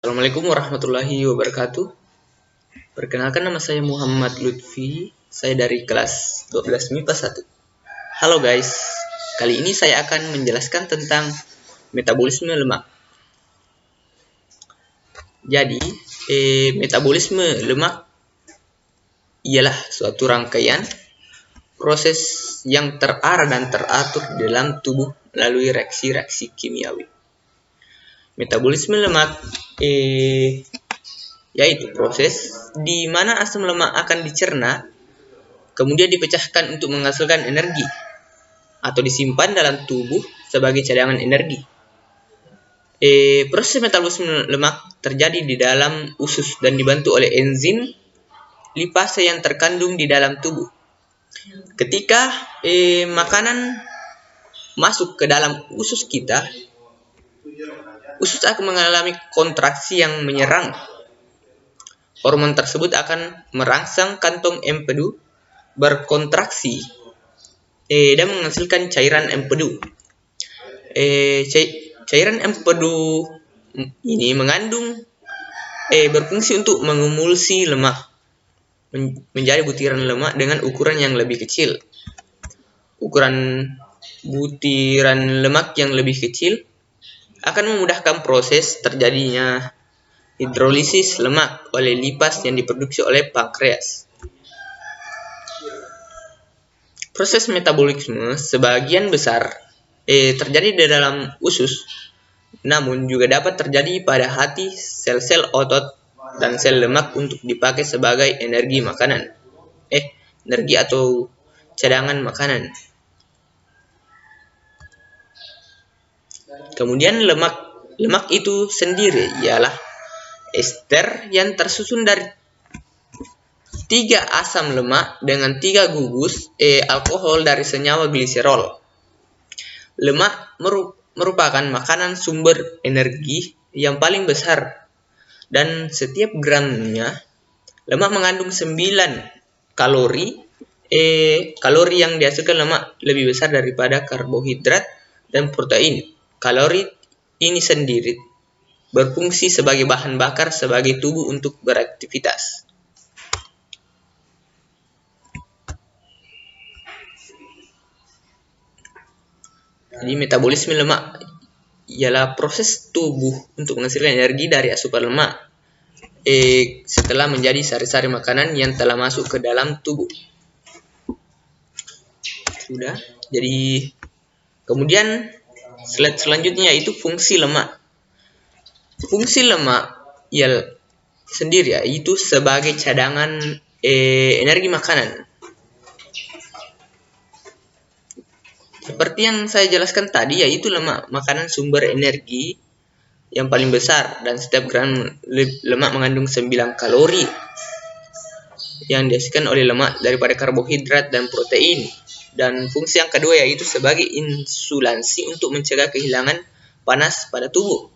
Assalamualaikum warahmatullahi wabarakatuh. Perkenalkan, nama saya Muhammad Lutfi. Saya dari kelas 12 MIPA 1. Halo guys, kali ini saya akan menjelaskan tentang metabolisme lemak. Jadi, metabolisme lemak ialah suatu rangkaian proses yang terarah dan teratur dalam tubuh melalui reaksi-reaksi kimiawi. Metabolisme lemak yaitu proses di mana asam lemak akan dicerna, kemudian dipecahkan untuk menghasilkan energi, atau disimpan dalam tubuh sebagai cadangan energi. Proses metabolisme lemak terjadi di dalam usus dan dibantu oleh enzim lipase yang terkandung di dalam tubuh. Ketika makanan masuk ke dalam usus kita, usus akan mengalami kontraksi yang menyerang. Hormon tersebut akan merangsang kantong empedu berkontraksi dan menghasilkan cairan empedu. Cairan empedu ini berfungsi untuk mengemulsi lemak menjadi butiran lemak dengan ukuran yang lebih kecil. Ukuran butiran lemak yang lebih kecil akan memudahkan proses terjadinya hidrolisis lemak oleh lipas yang diproduksi oleh pankreas. Proses metabolisme sebagian besar terjadi di dalam usus, namun juga dapat terjadi pada hati, sel-sel otot, dan sel lemak untuk dipakai sebagai energi makanan. Energi atau cadangan makanan. Kemudian lemak itu sendiri ialah ester yang tersusun dari 3 asam lemak dengan 3 gugus alkohol dari senyawa gliserol. Lemak merupakan makanan sumber energi yang paling besar, dan setiap gramnya lemak mengandung 9 kalori. Kalori yang dihasilkan lemak lebih besar daripada karbohidrat dan protein. Kalori ini sendiri berfungsi sebagai bahan bakar sebagai tubuh untuk beraktivitas. Jadi metabolisme lemak ialah proses tubuh untuk menghasilkan energi dari asupan lemak setelah menjadi sari-sari makanan yang telah masuk ke dalam tubuh. Sudah. Jadi kemudian slide selanjutnya yaitu fungsi lemak. Fungsi lemak sendiri yaitu sebagai cadangan energi makanan. Seperti yang saya jelaskan tadi, yaitu lemak makanan sumber energi yang paling besar, dan setiap gram lemak mengandung 9 kalori yang dihasilkan oleh lemak daripada karbohidrat dan protein. Dan fungsi yang kedua yaitu sebagai insulansi untuk mencegah kehilangan panas pada tubuh.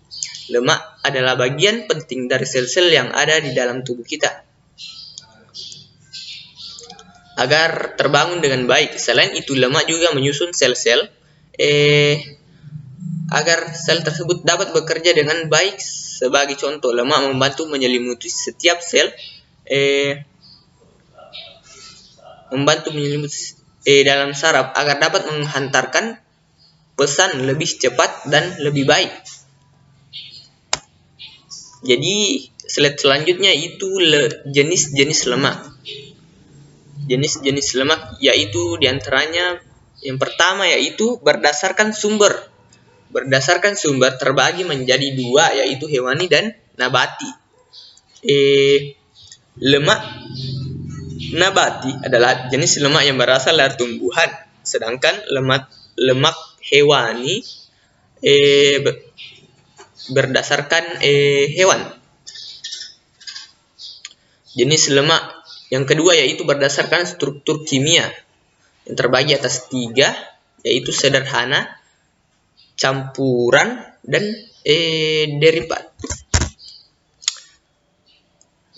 Lemak adalah bagian penting dari sel-sel yang ada di dalam tubuh kita agar terbangun dengan baik. Selain itu, lemak juga menyusun sel-sel agar sel tersebut dapat bekerja dengan baik. Sebagai contoh, lemak membantu menyelimuti setiap sel dalam saraf agar dapat menghantarkan pesan lebih cepat dan lebih baik. Jadi slide selanjutnya itu jenis-jenis lemak. Jenis-jenis lemak yaitu diantaranya yang pertama yaitu berdasarkan sumber. Berdasarkan sumber terbagi menjadi 2 yaitu hewani dan nabati. Lemak nabati adalah jenis lemak yang berasal dari tumbuhan, sedangkan lemak hewani berdasarkan hewan. Jenis lemak yang kedua yaitu berdasarkan struktur kimia yang terbagi atas 3 yaitu sederhana, campuran, dan derivat.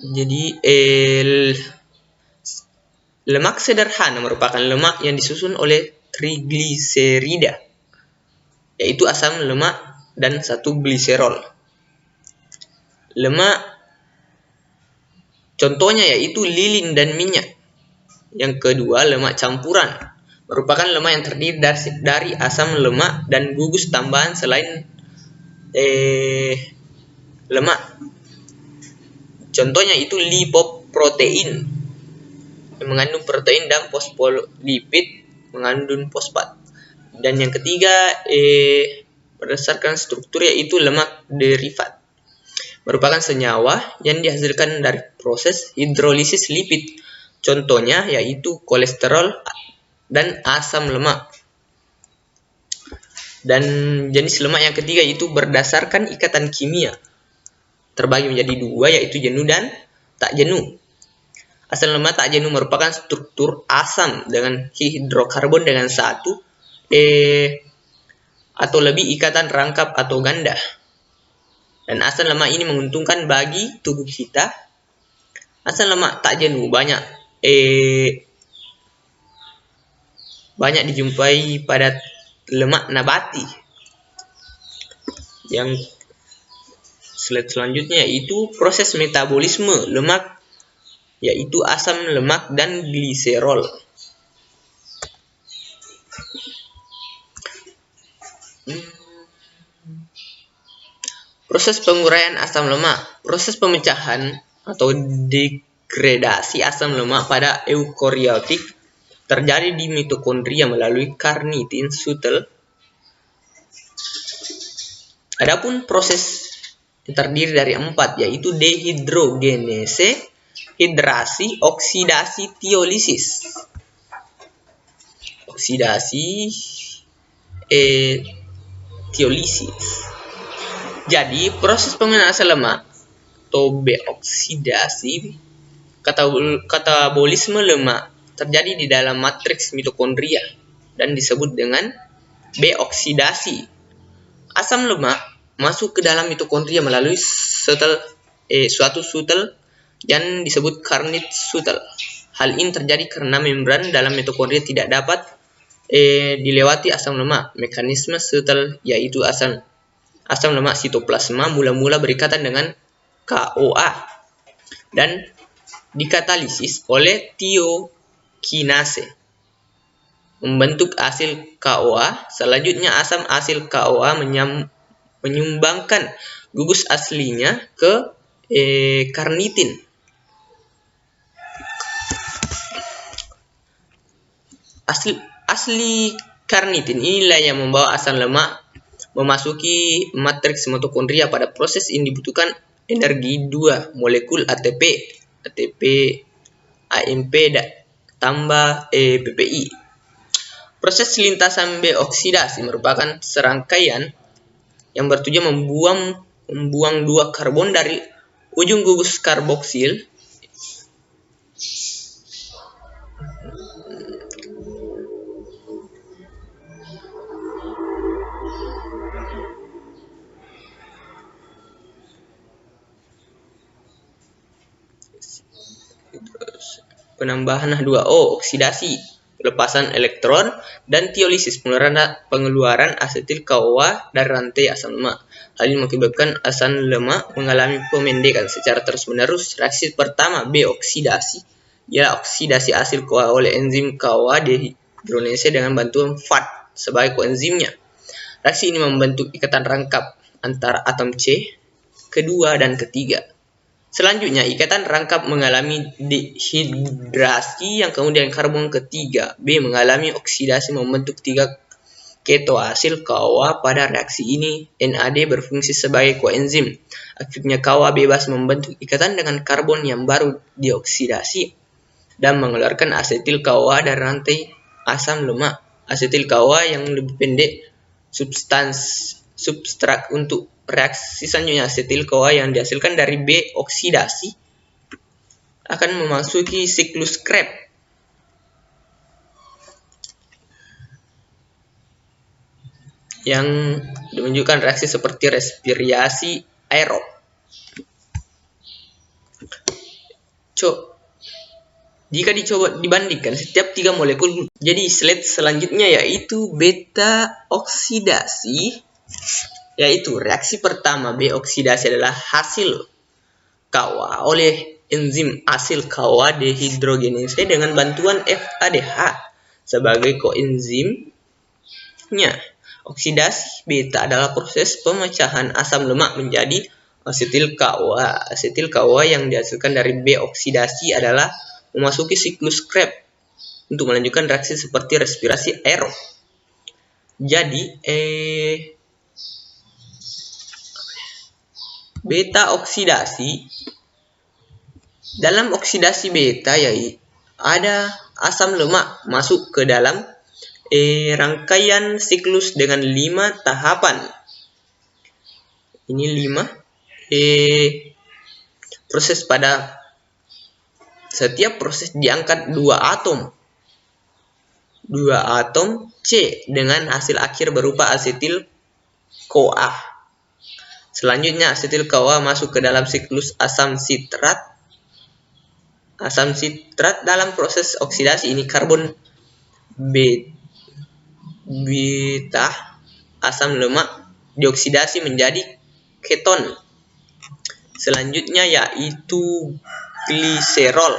Jadi lemak sederhana merupakan lemak yang disusun oleh trigliserida yaitu asam lemak dan 1 gliserol. lemak, contohnya yaitu lilin dan minyak. Yang kedua, lemak campuran, merupakan lemak yang terdiri dari asam lemak dan gugus tambahan selain lemak. Contohnya itu lipoprotein yang mengandung protein dan fosfolipid mengandung fosfat. Dan yang ketiga, berdasarkan struktur yaitu lemak derivat, merupakan senyawa yang dihasilkan dari proses hidrolisis lipid. Contohnya yaitu kolesterol dan asam lemak. Dan jenis lemak yang ketiga itu berdasarkan ikatan kimia, terbagi menjadi dua yaitu jenuh dan tak jenuh. Asam lemak tak jenuh merupakan struktur asam dengan hidrokarbon dengan satu atau lebih ikatan rangkap atau ganda. Dan asam lemak ini menguntungkan bagi tubuh kita. Asam lemak tak jenuh banyak dijumpai pada lemak nabati. Yang slide selanjutnya yaitu proses metabolisme lemak, yaitu asam lemak dan gliserol. Proses penguraian asam lemak. Proses pemecahan atau degradasi asam lemak pada eukariotik terjadi di mitokondria melalui karnitin sutel. Adapun proses yang terdiri dari 4 yaitu dehidrogenase, hidrasi, oksidasi, tiolisis. Tiolisis. Jadi proses penggunaan asam lemak atau beoksidasi, katabolisme lemak terjadi di dalam matriks mitokondria dan disebut dengan beoksidasi. Asam lemak masuk ke dalam mitokondria melalui suatu sutel yang disebut karnit sutel. Hal ini terjadi karena membran dalam mitokondria tidak dapat dilewati asam lemak. Mekanisme sutel yaitu asam lemak sitoplasma mula-mula berikatan dengan KOA dan dikatalisis oleh tiokinase membentuk asil KOA. Selanjutnya asam asil KOA menyumbangkan gugus aslinya ke karnitin. Asli karnitin inilah yang membawa asam lemak memasuki matriks mitokondria. Pada proses ini dibutuhkan energi 2 molekul ATP, AMP tambah PPI. Proses lintasan beoksidasi merupakan serangkaian yang bertujuan membuang 2 karbon dari ujung gugus karboksil penambahan H2O, oksidasi, pelepasan elektron, dan tiolisis, pengeluaran asetil KOA dari rantai asam lemak. Hal ini mengakibatkan asam lemak mengalami pemendekan secara terus-menerus. Reaksi pertama beoksidasi ialah oksidasi asil KOA oleh enzim KOA dehidrogenase dengan bantuan FAT sebagai koenzimnya. Reaksi ini membentuk ikatan rangkap antara atom C, kedua dan ketiga. Selanjutnya, ikatan rangkap mengalami dehidrasi yang kemudian karbon ketiga B mengalami oksidasi membentuk 3 ketoasil KOA. Pada reaksi ini, NAD berfungsi sebagai koenzim. Akhirnya KOA bebas membentuk ikatan dengan karbon yang baru dioksidasi dan mengeluarkan asetil KOA dari rantai asam lemak. Asetil KOA yang lebih pendek substrat untuk reaksi selanjutnya. Asetil KOA yang dihasilkan dari B-oksidasi akan memasuki siklus Krebs yang menunjukkan reaksi seperti respirasi aerob. Jika dicoba dibandingkan setiap 3 molekul, jadi slide selanjutnya yaitu beta oksidasi. Yaitu reaksi pertama B oksidasi adalah hasil KOA oleh enzim asil KOA dehidrogenase dengan bantuan FADH sebagai koenzimnya. Oksidasi beta adalah proses pemecahan asam lemak menjadi asetil KOA. Asetil KOA yang dihasilkan dari B oksidasi adalah memasuki siklus Krebs untuk melanjutkan reaksi seperti respirasi aerob. Jadi beta oksidasi, dalam oksidasi beta yaitu ada asam lemak masuk ke dalam rangkaian siklus dengan 5 tahapan. Ini 5 proses. Pada setiap proses diangkat 2 atom C dengan hasil akhir berupa asetil CoA. Selanjutnya asetil CoA masuk ke dalam siklus asam sitrat. Asam sitrat dalam proses oksidasi ini karbon beta asam lemak dioksidasi menjadi keton. Selanjutnya yaitu gliserol.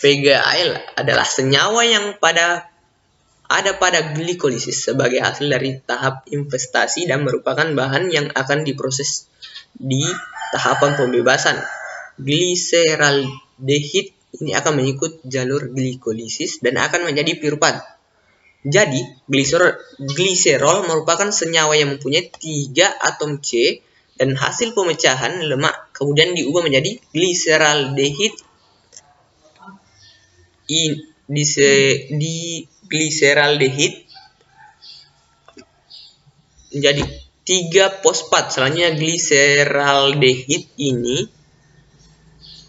PGAL adalah senyawa yang ada pada glikolisis sebagai hasil dari tahap investasi dan merupakan bahan yang akan diproses di tahapan pembebasan. Gliseraldehid ini akan mengikut jalur glikolisis dan akan menjadi piruvat. Jadi, gliserol merupakan senyawa yang mempunyai 3 atom C dan hasil pemecahan lemak kemudian diubah menjadi gliseraldehid. Gliseraldehid menjadi 3 fosfat. Selanjutnya gliseraldehid ini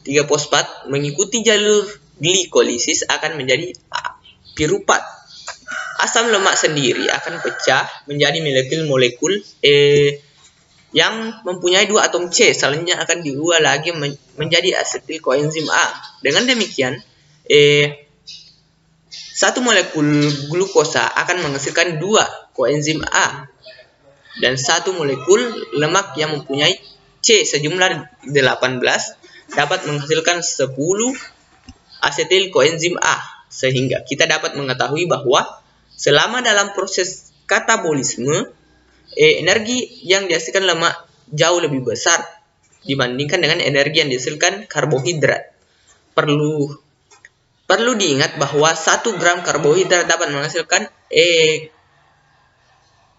3 fosfat mengikuti jalur glikolisis akan menjadi piruvat. Asam lemak sendiri akan pecah menjadi molekul-molekul yang mempunyai 2 atom C. Selanjutnya akan diubah lagi menjadi asetil koenzim A. Dengan demikian, satu molekul glukosa akan menghasilkan 2 koenzim A dan satu molekul lemak yang mempunyai C sejumlah 18 dapat menghasilkan 10 asetil koenzim A. Sehingga kita dapat mengetahui bahwa selama dalam proses katabolisme, energi yang dihasilkan lemak jauh lebih besar dibandingkan dengan energi yang dihasilkan karbohidrat. Perlu diingat bahwa 1 gram karbohidrat dapat menghasilkan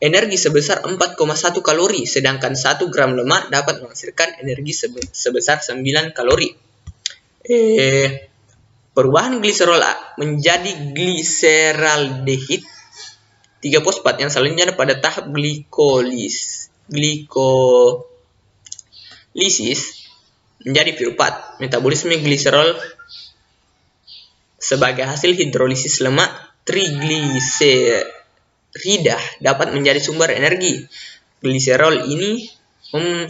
energi sebesar 4,1 kalori, sedangkan 1 gram lemak dapat menghasilkan energi sebesar 9 kalori. Perubahan gliserol menjadi gliseraldehid 3 fosfat yang selanjutnya pada tahap glikolisis menjadi piruvat. Metabolisme gliserol sebagai hasil hidrolisis lemak trigliserida dapat menjadi sumber energi. Gliserol ini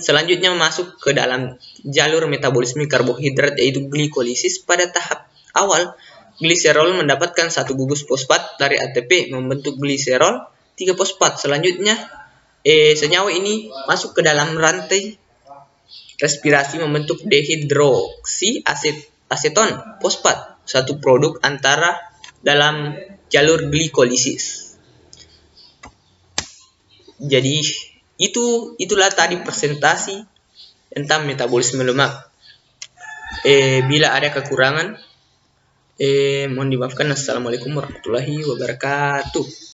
selanjutnya masuk ke dalam jalur metabolisme karbohidrat yaitu glikolisis. Pada tahap awal, gliserol mendapatkan 1 gugus fosfat dari ATP membentuk gliserol 3 fosfat. Selanjutnya, senyawa ini masuk ke dalam rantai respirasi membentuk dehidroksi aseton fosfat, satu produk antara dalam jalur glikolisis. Jadi itulah tadi presentasi tentang metabolisme lemak. Bila ada kekurangan, mohon dimaafkan. Assalamualaikum warahmatullahi wabarakatuh.